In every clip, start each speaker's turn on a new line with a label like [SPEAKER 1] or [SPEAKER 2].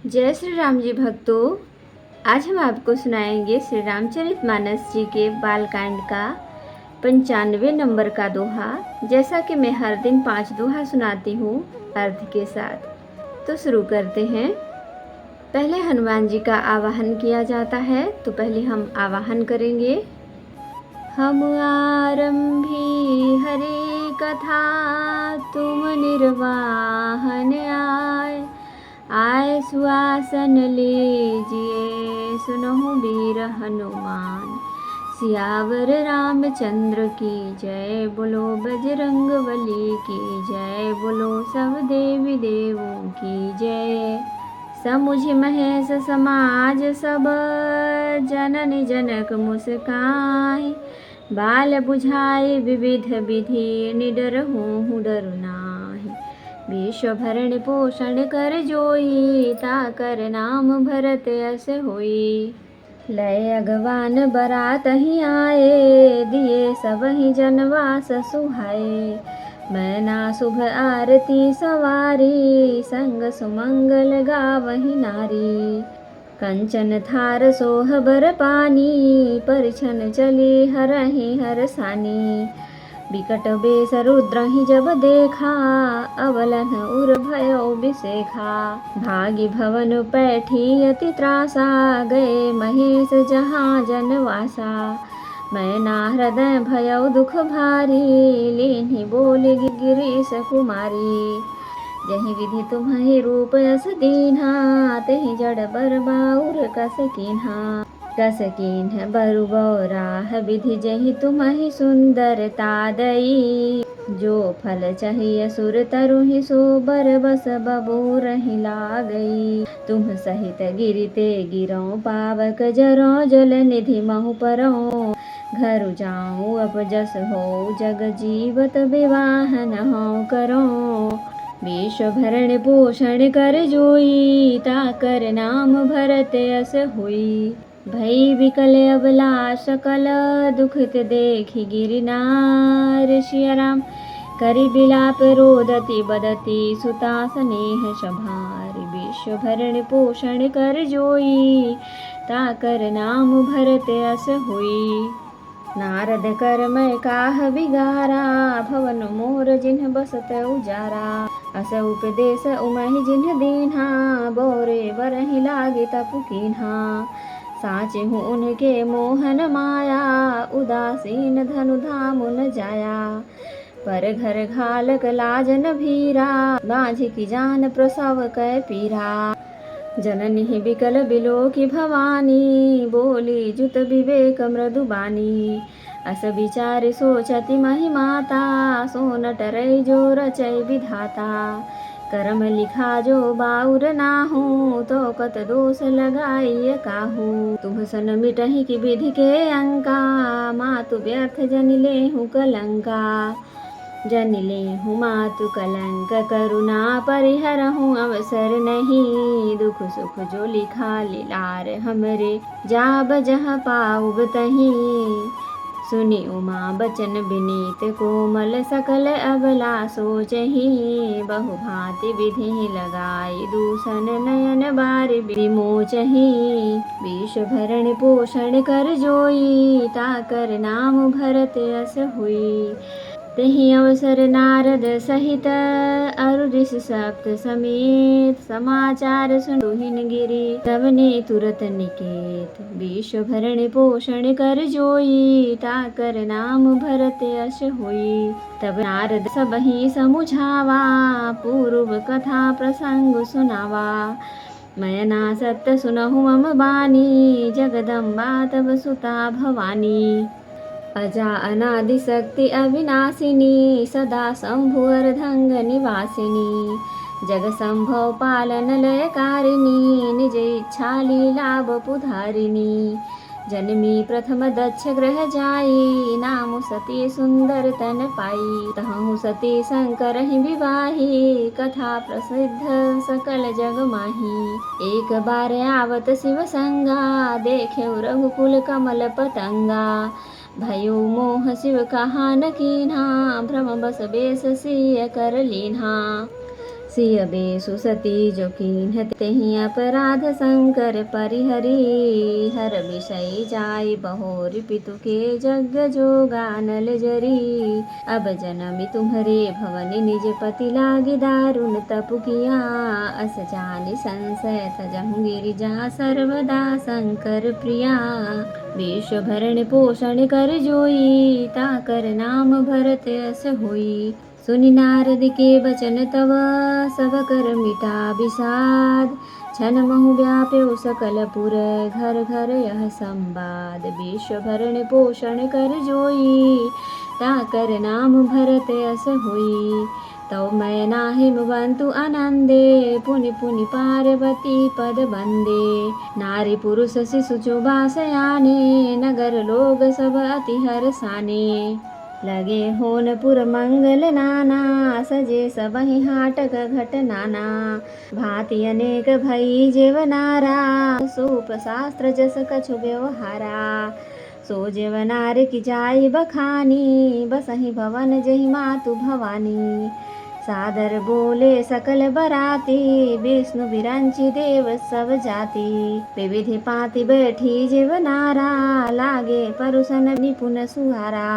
[SPEAKER 1] जय श्री राम जी भक्तों। आज हम आपको सुनाएंगे श्री रामचरितमानस जी के बालकांड का 95 नंबर का दोहा। जैसा कि मैं हर दिन 5 दोहा सुनाती हूँ अर्थ के साथ, तो शुरू करते हैं। पहले हनुमान जी का आवाहन किया जाता है, तो पहले हम आवाहन करेंगे। हम आरंभी हरे कथा, तुम निर्वाहन आए सुआसन लीजिए, सुनहु वीर हनुमान। सियावर रामचंद्र की जय, बोलो बजरंग बली की जय, बोलो सब देवी देवों की जय। समुझ महेश समाज सब, जननी जनक मुस्काई। बाल बुझाए विविध विधि, निडर हूँ डरु नाही। विश्व भरण पोषण कर जोई, ताकर नाम भरत यस होई। लय अगवान बरात ही आए, दिए सब ही जनवास सुहाए। मैना शुभ आरती सवारी, संग सुमंगल गावही नारी। कंचन थार सोह बर पानी, परिछन चली हरहि हरसानी। बिकट बेस रुद्र ही जब देखा, अवलन उर भयो बिसेखा। भागी भवन पैठी अति त्रासा, गए महेश जहाँ जनवासा। मैना हृदय भयो दुख भारी, लीन्ही बोली गिरीश कुमारी। जहि विधि तुम्हि रूप यस दीन्हा, तेहि जड़ बर बाउर कस कीन्हा। कस कीन्ह बरु बौराह, विधि जहि तुम्हि सुंदरता दई। जो फल चाहिए सुर तरुहि, सो बर बस बबूरहि लागई। तुम सहित गिरिते गिरौ, पावक जरौ जल निधि महु परौ। घर जाऊँ अब जस हो, जग जीवत विवाह नहु करौ। विश्व भरण पोषण कर जोई, ताकर नाम भरत यस होई। भई विकल अबला सकल, दुखित देखि गिरनार। सिया राम करि बिलाप रोदति बदति, सुता स्नेह सभार। विश्व भरण पोषण कर जोई, ताकर नाम भरत यस होई। नारद कर मैं काह बिगारा, भवन मोर जिन्ह बसत उजारा। अस उपदेश उमहि जिन्ह दीन्हा, बोरे बरहि लागे तपु कीन्हा। साचे हूँ उनके मोहन माया, उदासीन धनु धाम न जाया। पर घर घालक लाज न भीरा, बाँझ की जान प्रसव कै पीरा। जननी बिकल बिलो की भवानी, बोली जुत विवेक मृदुबानी। अस विचार सोचति मही माता, सो न टरै जो रचै विधाता। करम लिखा जो बाउर नाहू, तो कत दोष लगाई काहू। तुम सन मिटहि की विधि के अंका, मातु व्यर्थ जनि लेहु कलंका। जनि लेहु मातु कलंक, करुणा परिहरहु अवसर नहीं। दुख सुख जो लिखा लीलार हमरे, जाब जहाँ पाउब तहीं। सुनी उमा बचन विनीत कोमल, सकल अबला सोचहि। बहु भांति विधि लगाई, दूषण नयन बार विमोचहि। विश्व भरण पोषण कर जोई, ताकर नाम भरत यस होई। तेहि अवसर नारद सहित, अरु ऋषि सप्त समेत। समाचार सुनुहिन गिरि, तवने तुरत निकेत। विश्व भरण पोषण कर जोई, ताकर नाम भरत यस होई। तब नारद सबहि समुझावा, पूर्व कथा प्रसंग सुनावा। मैना सत्य सुनहु मम बानी, जगदम्बा तब सुता भवानी। अजा अनादि शक्ति अविनाशिनी, सदा शंभु अर्धंग निवासिनी। जग संभव पालन लयकारिणी, निज इच्छा लीला बपुधारिणी। जन्मी प्रथम दक्ष ग्रह जाई, नाम सती सुंदर तन पाई। तहु सती शंकर ही विवाही, कथा प्रसिद्ध सकल जग माही। एक बार आवत शिव संगा, देखे रघुकुल कमल पतंगा। भयो मोह शिव कहा न कीन्हा, भ्रम बस बेस सिय कर लीन्हा। सिय बेसु सती जो कीन्ह तेहि अपराध शंकर परिहरी। हर विषय जाय बहोर पितु के जग जो गानल जरी। अब जनमी तुम्हरे भवन निज पति लागी दारुण तपु किया। अस जानि संशय तजहु गिरिजा सर्वदा शंकर प्रिया। विश्व भरण पोषण कर जोई ताकर नाम भरत अस होई। सुनि नारद के बचन तव सब कर मिटा विषाद। छन महु व्याप्यो सकल पुर घर घर यह संवाद। विश्व भरण पोषण कर जोई ताकर नाम भरत अस होई। तव मैं नाहिम बंतु आनंदे पुनि पुनि पार्वती पद बंदे। नारी पुरुष शिशु चौबास आने नगर लोग सब अति हर्षाने। लगे होनपुर मंगल नाना सजे सबहि हाटक घट नाना। भांति अनेक भई जेवनारा सूप शास्त्र जस कछु व्यवहारा। सो जेवनार की जाई बखानी बसहि भवन जहि मातु भवानी। सादर बोले सकल बराती विष्णु बिरंची देव सब जाति। विविधि पाति बैठी जेवनारा लागे परुसन निपुण सुहारा।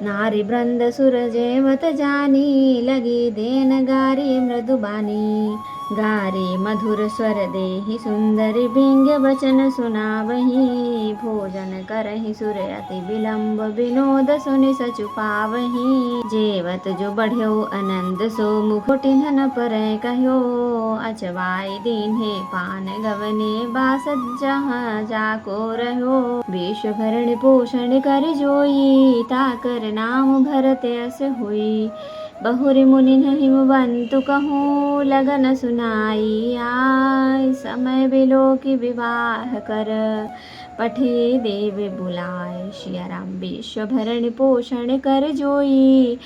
[SPEAKER 1] नारी वृंद सुर जेवत जानी लगी देन गारी मृदुबानी। गारी मधुर स्वर देहि सुंदरी व्यंग्य वचन सुनावही। भोजन करहि सुर अति विलंब विनोद सुनि सचु पावही। जेवत जो बढ़्यो आनंद सो मुख टिन्हन परै कह्यो। अचवाय दीन्हे पान गवने बासत जहाँ जाको रह्यो। विश्व भरण पोषण कर जोई ताकर नाम भरत अस होई। बहुरि मुनि हिमवंतु कहूँ लगन सुनाई आय। समय बिलो की विवाह कर पठे देव बुलाए। सिया राम विश्व भरण पोषण कर जोई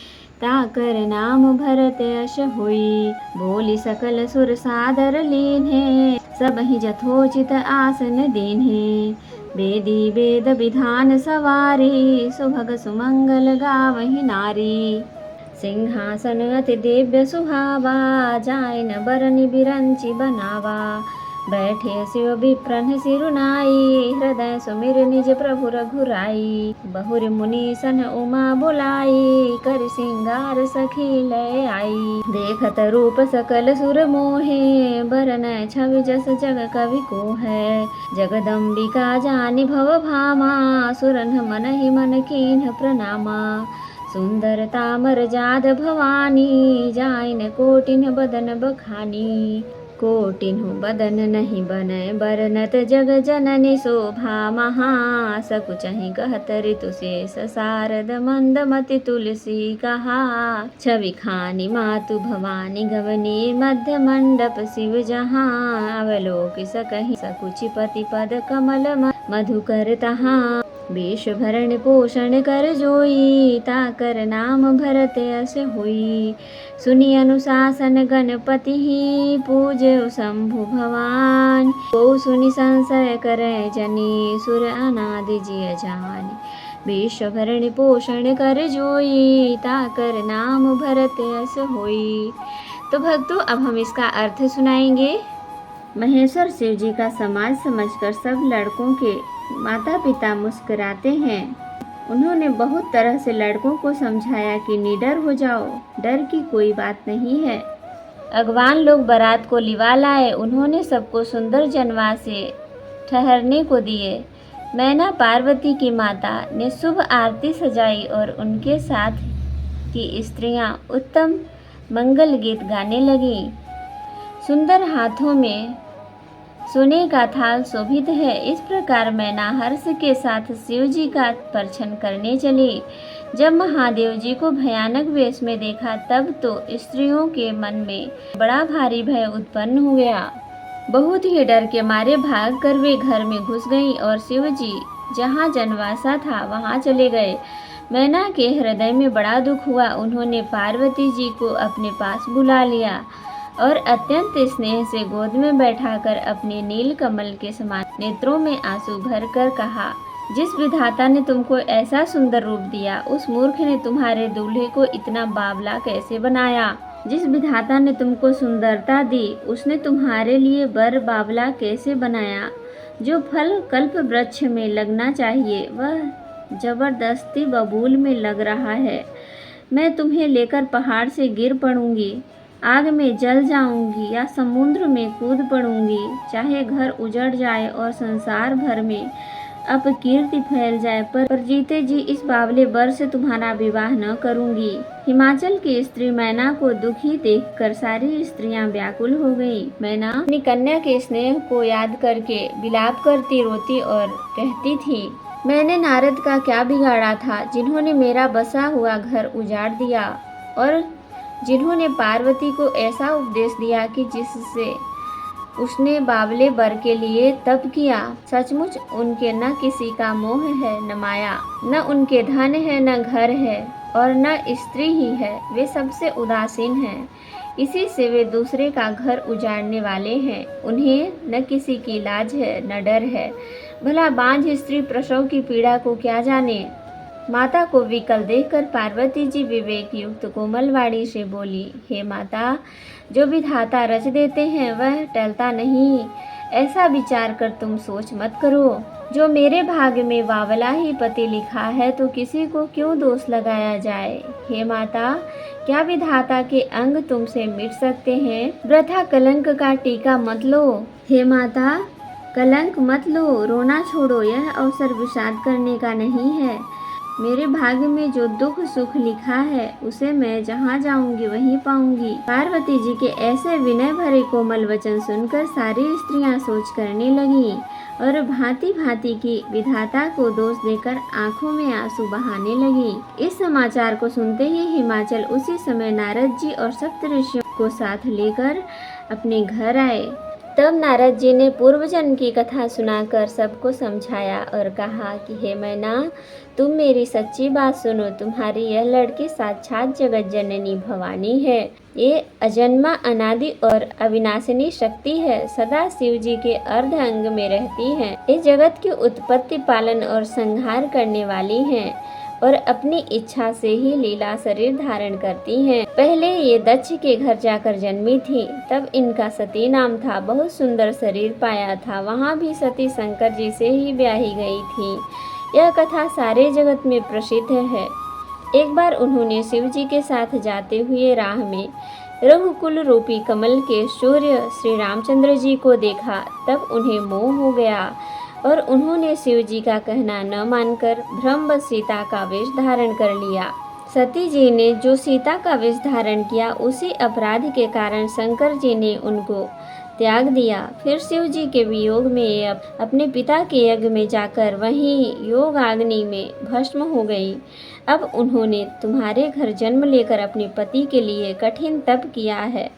[SPEAKER 1] ताकर नाम भरत अस होई। बोली सकल सुर सादर लीन्हे सबहि जथोचित आसन दीन्हे। वेदी वेद विधान सवारी सुभग सुमंगल गावहि नारी। सिंहासन अति दिव्य सुहावा जाय न बरनि बिरंची बनावा। बैठे शिव विप्रन सिरुनाई हृदय सुमिर निज प्रभु रघुराई। बहुरि मुनि सन उमा बुलाई कर सिंगार सखी लय आई। देखत रूप सकल सुर मोहे बरन छवि जस जग कवि को है। जगदम्बिका जानि भव भामा सुरन मन ही मन कीन्ह प्रणामा। सुंदर तामर जाद भवानी जाय न कोटिन बदन बखानी। कोटिन्हु बदन नहीं बनय बरनत जग जननी शोभा महा। सकुचहि कहत ऋतु शेष शारद मंदमति तुलसी कहा। छवि खानी मातु भवानी गवनी मध्य मंडप शिव जहाँ। अवलोक सकहि सकुचि पति पद कमल मधुकर तहाँ। विश्व भरण पोषण कर जोई ताकर नाम भरत अस होई। सुनि अनुशासन गणपति ही पूज्य शंभु भवान। को सुनि संशय करे जनी सुर अनादि जिय जानी। विश्व भरण पोषण कर जोई ताकर नाम भरत अस होई। तो भक्तों अब हम इसका अर्थ सुनाएंगे। महेश्वर शिव जी का समाज समझकर सब लड़कों के माता पिता मुस्कुराते हैं। उन्होंने बहुत तरह से लड़कों को समझाया कि निडर हो जाओ, डर की कोई बात नहीं है। अगवान लोग बारात को लिवा लाए। उन्होंने सबको सुंदर जनवास से ठहरने को दिए। मैना पार्वती की माता ने शुभ आरती सजाई और उनके साथ की स्त्रियां उत्तम मंगल गीत गाने लगीं। सुंदर हाथों में सोने का थाल शोभित है। इस प्रकार मैना हर्ष के साथ शिव जी का परछन करने चली। जब महादेव जी को भयानक वेश में देखा तब तो स्त्रियों के मन में बड़ा भारी भय उत्पन्न हो गया। बहुत ही डर के मारे भागकर वे घर में घुस गईं और शिव जी जहाँ जनवासा था वहाँ चले गए। मैना के हृदय में बड़ा दुख हुआ। उन्होंने पार्वती जी को अपने पास बुला लिया और अत्यंत स्नेह से गोद में बैठाकर अपने नील कमल के समान नेत्रों में आंसू भरकर कहा, जिस विधाता ने तुमको ऐसा सुंदर रूप दिया उस मूर्ख ने तुम्हारे दूल्हे को इतना बावला कैसे बनाया। जिस विधाता ने तुमको सुंदरता दी उसने तुम्हारे लिए बर बावला कैसे बनाया। जो फल कल्प वृक्ष में लगना चाहिए वह जबरदस्ती बबूल में लग रहा है। मैं तुम्हें लेकर पहाड़ से गिर पड़ूंगी, आग में जल जाऊंगी या समुद्र में कूद पड़ूंगी, चाहे घर उजड़ जाए और संसार भर में अपकीर्ति फैल जाए, पर जीते जी इस बावले बर से तुम्हारा विवाह न करूंगी। हिमाचल की स्त्री मैना को दुखी देखकर सारी स्त्रियां व्याकुल हो गईं। मैना अपनी कन्या के स्नेह को याद करके विलाप करती रोती और कहती थी, मैंने नारद का क्या बिगाड़ा था, जिन्होंने मेरा बसा हुआ घर उजाड़ दिया और जिन्होंने पार्वती को ऐसा उपदेश दिया कि जिससे उसने बावले बर के लिए तप किया। सचमुच उनके न किसी का मोह है न माया, न उनके धन है न घर है और न स्त्री ही है। वे सबसे उदासीन हैं, इसी से वे दूसरे का घर उजाड़ने वाले हैं। उन्हें न किसी की लाज है न डर है। भला बांझ स्त्री प्रसव की पीड़ा को क्या जाने। माता को विकल देखकर पार्वती जी विवेक युक्त कोमल वाणी से बोली, हे माता, जो विधाता रच देते हैं वह टलता नहीं, ऐसा विचार कर तुम सोच मत करो। जो मेरे भाग्य में बावला ही पति लिखा है तो किसी को क्यों दोष लगाया जाए। हे माता, क्या विधाता के अंग तुमसे मिट सकते हैं। वृथा कलंक का टीका मत लो। हे माता, कलंक मत लो, रोना छोड़ो, यह अवसर विषाद करने का नहीं है। मेरे भाग्य में जो दुख सुख लिखा है उसे मैं जहाँ जाऊंगी वहीं पाऊंगी। पार्वती जी के ऐसे विनय भरे कोमल वचन सुनकर सारी स्त्रियां सोच करने लगीं और भांति भांति की विधाता को दोष देकर आंखों में आंसू बहाने लगी। इस समाचार को सुनते ही हिमाचल उसी समय नारद जी और सप्तऋषियों को साथ लेकर अपने घर आए। तब नारद जी ने पूर्व जन्म की कथा सुनाकर सबको समझाया और कहा कि हे मैना, तुम मेरी सच्ची बात सुनो। तुम्हारी यह लड़की साक्षात जगत जननी भवानी है। ये अजन्मा अनादि और अविनाशिनी शक्ति है। सदा शिव जी के अर्ध अंग में रहती है। ये जगत की उत्पत्ति, पालन और संहार करने वाली हैं और अपनी इच्छा से ही लीला शरीर धारण करती हैं। पहले ये दक्ष के घर जाकर जन्मी थी, तब इनका सती नाम था। बहुत सुंदर शरीर पाया था। वहाँ भी सती शंकर जी से ही ब्याही गई थी। यह कथा सारे जगत में प्रसिद्ध है। एक बार उन्होंने शिव जी के साथ जाते हुए राह में रघुकुल रूपी कमल के सूर्य श्री रामचंद्र जी को देखा। तब उन्हें मोह हो गया और उन्होंने शिव जी का कहना न मानकर भ्रमवश सीता का वेश धारण कर लिया। सती जी ने जो सीता का वेश धारण किया, उसी अपराध के कारण शंकर जी ने उनको त्याग दिया। फिर शिव जी के वियोग में अपने पिता के यज्ञ में जाकर वहीं योगाग्नि में भस्म हो गई। अब उन्होंने तुम्हारे घर जन्म लेकर अपने पति के लिए कठिन तप किया है।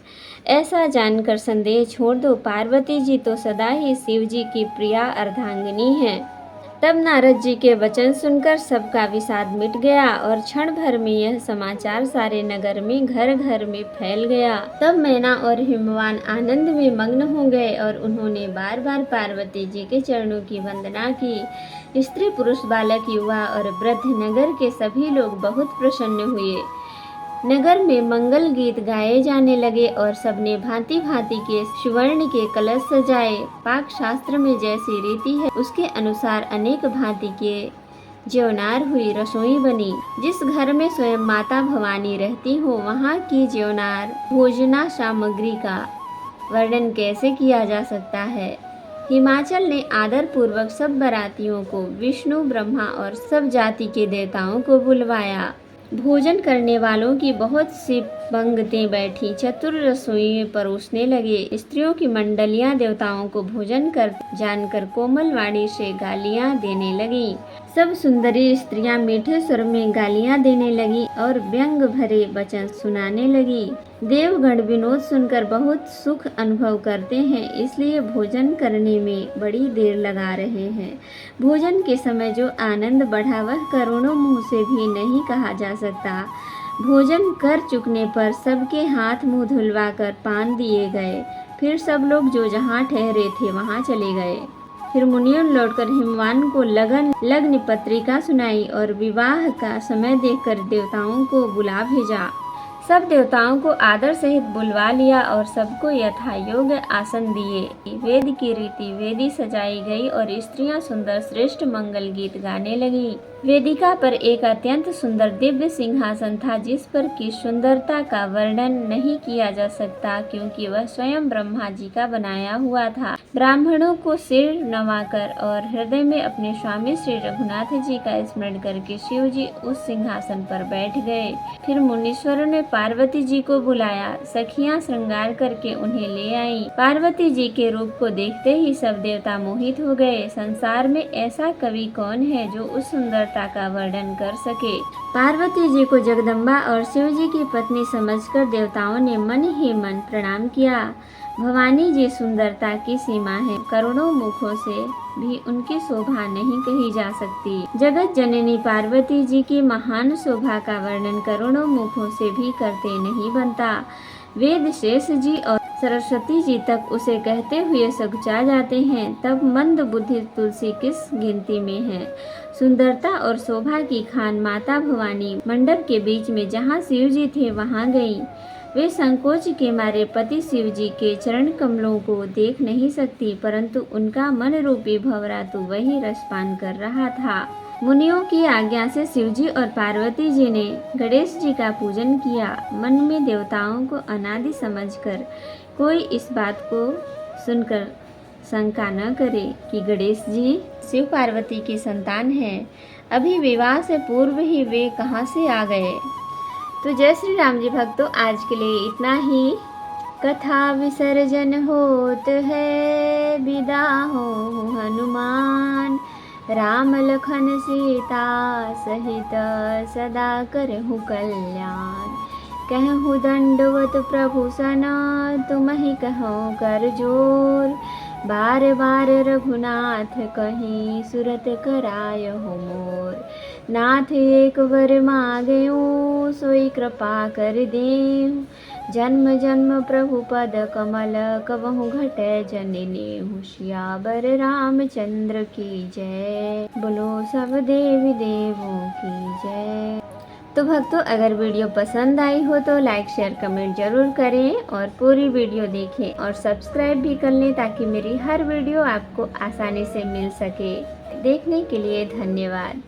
[SPEAKER 1] ऐसा जानकर संदेह छोड़ दो। पार्वती जी तो सदा ही शिव जी की प्रिया अर्धांगिनी हैं। तब नारद जी के वचन सुनकर सबका विषाद मिट गया और क्षण भर में यह समाचार सारे नगर में घर घर में फैल गया। तब मैना और हिमवान आनंद में मग्न हो गए और उन्होंने बार बार पार्वती जी के चरणों की वंदना की। स्त्री पुरुष बालक युवा और वृद्ध नगर के सभी लोग बहुत प्रसन्न हुए। नगर में मंगल गीत गाए जाने लगे और सबने भांति भांति के सुवर्ण के कलश सजाए। पाक शास्त्र में जैसी रीति है उसके अनुसार अनेक भांति के ज्योनार हुई रसोई बनी। जिस घर में स्वयं माता भवानी रहती हो वहाँ की ज्योनार भोजना सामग्री का वर्णन कैसे किया जा सकता है। हिमाचल ने आदर पूर्वक सब बारातियों को, विष्णु ब्रह्मा और सब जाति के देवताओं को बुलवाया। भोजन करने वालों की बहुत सी पंक्तियां बैठी चतुर रसोई परोसने लगे। स्त्रियों की मंडलियां देवताओं को भोजन कर जानकर कोमल वाणी से गालियां देने लगी। सब सुंदरी स्त्रियां मीठे स्वर में गालियां देने लगी और व्यंग भरे वचन सुनाने लगी। देवगण विनोद सुनकर बहुत सुख अनुभव करते हैं, इसलिए भोजन करने में बड़ी देर लगा रहे हैं। भोजन के समय जो आनंद बढ़ा वह करोड़ों मुँह से भी नहीं कहा जा सकता। भोजन कर चुकने पर सबके हाथ मुंह धुलवाकर पान दिए गए। फिर सब लोग जो जहाँ ठहरे थे वहाँ चले गए। फिर मुनियों लौटकर हिमवान को लग्न पत्रिका सुनाई और विवाह का समय देखकर देवताओं को बुला भेजा। सब देवताओं को आदर सहित बुलवा लिया और सबको यथायोग्य आसन दिए। वेद की रीति वेदी सजाई गई और स्त्रियां सुंदर श्रेष्ठ मंगल गीत गाने लगी। वेदिका पर एक अत्यंत सुंदर दिव्य सिंहासन था, जिस पर की सुंदरता का वर्णन नहीं किया जा सकता, क्योंकि वह स्वयं ब्रह्मा जी का बनाया हुआ था। ब्राह्मणों को सिर नवाकर और हृदय में अपने स्वामी श्री रघुनाथ जी का स्मरण करके शिव जी उस सिंहासन पर बैठ गए। फिर मुनीश्वरों ने पार्वती जी को बुलाया। सखियां श्रृंगार करके उन्हें ले आईं। पार्वती जी के रूप को देखते ही सब देवता मोहित हो गए। संसार में ऐसा कवि कौन है जो उस सुंदरता का वर्णन कर सके। पार्वती जी को जगदम्बा और शिव जी की पत्नी समझकर देवताओं ने मन ही मन प्रणाम किया। भवानी जी सुंदरता की सीमा है, करोड़ों मुखों से भी उनकी शोभा नहीं कही जा सकती। जगत जननी पार्वती जी की महान शोभा का वर्णन करोड़ों मुखों से भी करते नहीं बनता। वेद शेष जी और सरस्वती जी तक उसे कहते हुए सकुचा जाते हैं, तब मंद बुद्धि तुलसी किस गिनती में है। सुंदरता और शोभा की खान माता भवानी मंडप के बीच में जहाँ शिव जी थे वहाँ गई। वे संकोच के मारे पति शिव जी के चरण कमलों को देख नहीं सकती, परंतु उनका मन रूपी भंवरा तो वही रसपान कर रहा था। मुनियों की आज्ञा से शिवजी और पार्वती जी ने गणेश जी का पूजन किया। मन में देवताओं को अनादि समझकर कोई इस बात को सुनकर शंका न करे कि गणेश जी शिव पार्वती की संतान हैं। अभी विवाह से पूर्व ही वे कहाँ से आ गए। तो जय श्री राम जी भक्तों, आज के लिए इतना ही। कथा विसर्जन होत है, विदा हो हनुमान। राम लखन सीता सहित सदा करहु कल्याण। कहूँ दंडवत प्रभु सना, तुमहि कहो कर जोर। बार बार रघुनाथ कहीं, सुरत करायहु मोर। नाथ एक वर मांगेऊ, सोई कृपा कर देहु। जन्म जन्म प्रभु पद कमल, कबहु घटै जननी। सियावर रामचंद्र की जय, बोलो सब देवी देवों की जय। तो भक्तों, अगर वीडियो पसंद आई हो तो लाइक शेयर कमेंट जरूर करें और पूरी वीडियो देखें और सब्सक्राइब भी कर लें, ताकि मेरी हर वीडियो आपको आसानी से मिल सके। देखने के लिए धन्यवाद।